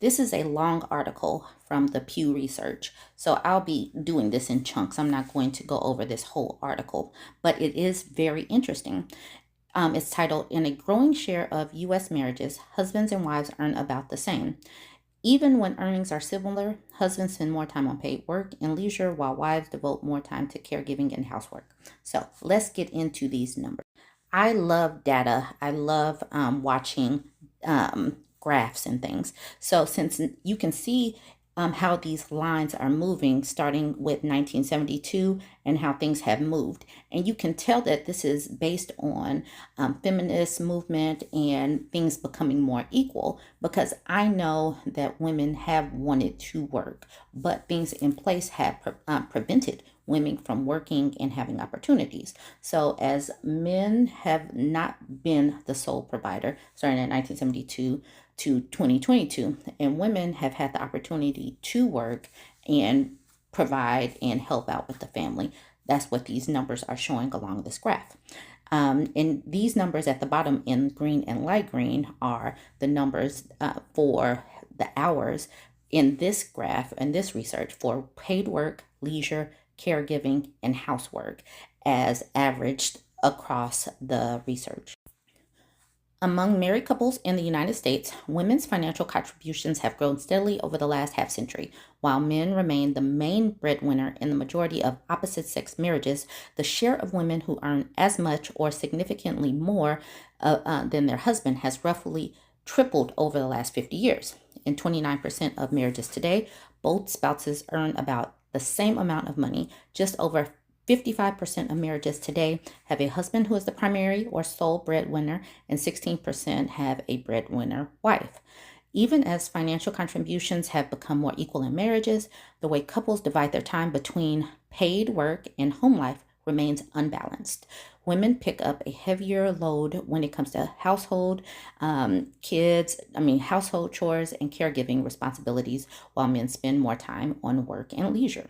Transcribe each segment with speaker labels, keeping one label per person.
Speaker 1: This is a long article from the Pew Research, so I'll be doing this in chunks. I'm not going to go over this whole article, but it is very interesting. It's titled, "In a Growing Share of U.S. Marriages, Husbands and Wives Earn About the Same. Even when earnings are similar, husbands spend more time on paid work and leisure, while wives devote more time to caregiving and housework." So let's get into these numbers. I love data. I love watching graphs and things. So since you can see how these lines are moving starting with 1972 and how things have moved. And you can tell that this is based on feminist movement and things becoming more equal, because I know that women have wanted to work, but things in place have prevented women from working and having opportunities. So as men have not been the sole provider starting in 1972 to 2022, and women have had the opportunity to work and provide and help out with the family. That's what these numbers are showing along this graph. And these numbers at the bottom in green and light green are the numbers for the hours in this graph and this research for paid work, leisure, caregiving, and housework as averaged across the research. Among married couples in the United States, women's financial contributions have grown steadily over the last half century. While men remain the main breadwinner in the majority of opposite-sex marriages, the share of women who earn as much or significantly more than their husband has roughly tripled over the last 50 years. In 29% of marriages today, both spouses earn about the same amount of money. Just over 55% of marriages today have a husband who is the primary or sole breadwinner, and 16% have a breadwinner wife. Even as financial contributions have become more equal in marriages, the way couples divide their time between paid work and home life remains unbalanced. Women pick up a heavier load when it comes to household household chores and caregiving responsibilities, while men spend more time on work and leisure.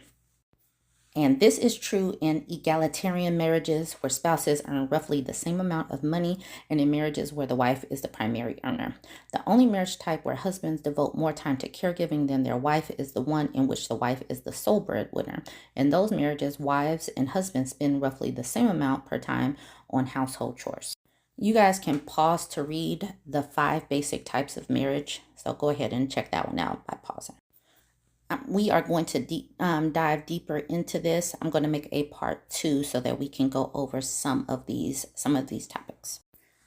Speaker 1: And this is true in egalitarian marriages where spouses earn roughly the same amount of money, and in marriages where the wife is the primary earner. The only marriage type where husbands devote more time to caregiving than their wife is the one in which the wife is the sole breadwinner. In those marriages, wives and husbands spend roughly the same amount per time on household chores. You guys can pause to read the 5 basic types of marriage. So go ahead and check that one out by pausing. We are going to dive deeper into this. I'm going to make a part 2 so that we can go over some of these topics.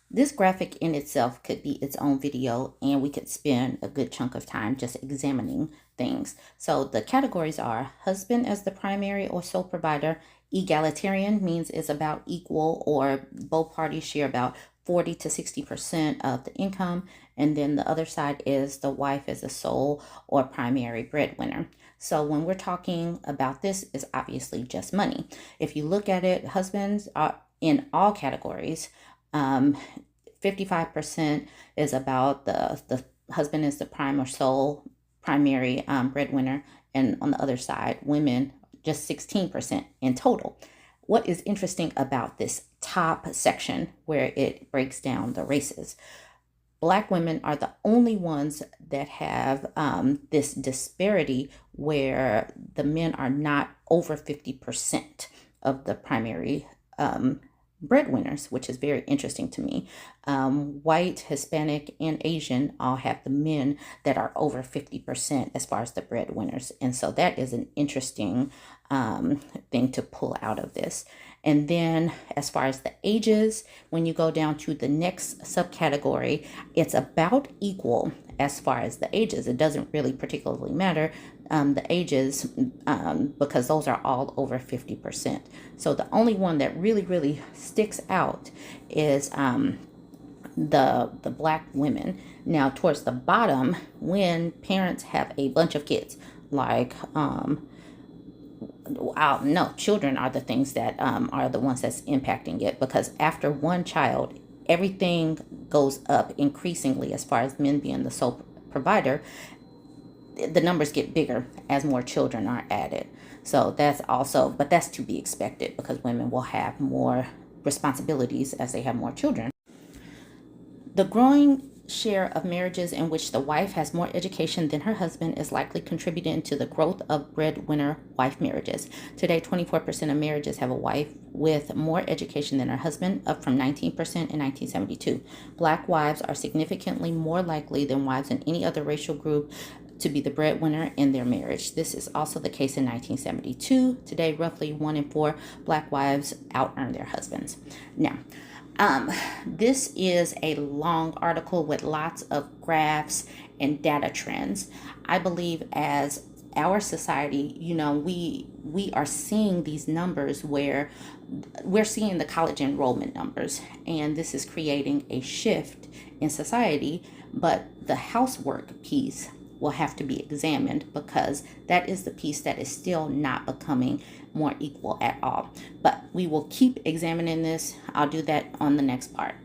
Speaker 1: This graphic in itself could be its own video, and we could spend a good chunk of time just examining things. So the categories are husband as the primary or sole provider. Egalitarian means it's about equal, or both parties share about 40 to 60% of the income. And then the other side is the wife as the sole or primary breadwinner. So when we're talking about this, is obviously just money. If you look at it, husbands are in all categories. 55% is about the husband is the prime or sole primary breadwinner. And on the other side, women, just 16% in total. What is interesting about this top section where it breaks down the races? Black women are the only ones that have this disparity where the men are not over 50% of the primary breadwinners, which is very interesting to me. White, Hispanic, and Asian all have the men that are over 50% as far as the breadwinners. And so that is an interesting thing to pull out of this. And then as far as the ages, when you go down to the next subcategory, it's about equal as far as the ages. It doesn't really particularly matter the ages because those are all over 50%. So the only one that really sticks out is the black women. Now towards the bottom, when parents have a bunch of kids, like no, children are the things that are the ones that's impacting it, because after one child, everything goes up increasingly as far as men being the sole provider. The numbers get bigger as more children are added. So that's to be expected, because women will have more responsibilities as they have more children. The growing share of marriages in which the wife has more education than her husband is likely contributing to the growth of breadwinner wife marriages. Today, 24% of marriages have a wife with more education than her husband, up from 19% in 1972. Black wives are significantly more likely than wives in any other racial group to be the breadwinner in their marriage. This is also the case in 1972. Today, roughly 1 in 4 Black wives out-earn their husbands. Now, this is a long article with lots of graphs and data trends. I believe as our society, we are seeing these numbers where we're seeing the college enrollment numbers, and this is creating a shift in society, but the housework piece will have to be examined because that is the piece that is still not becoming more equal at all. But we will keep examining this. I'll do that on the next part.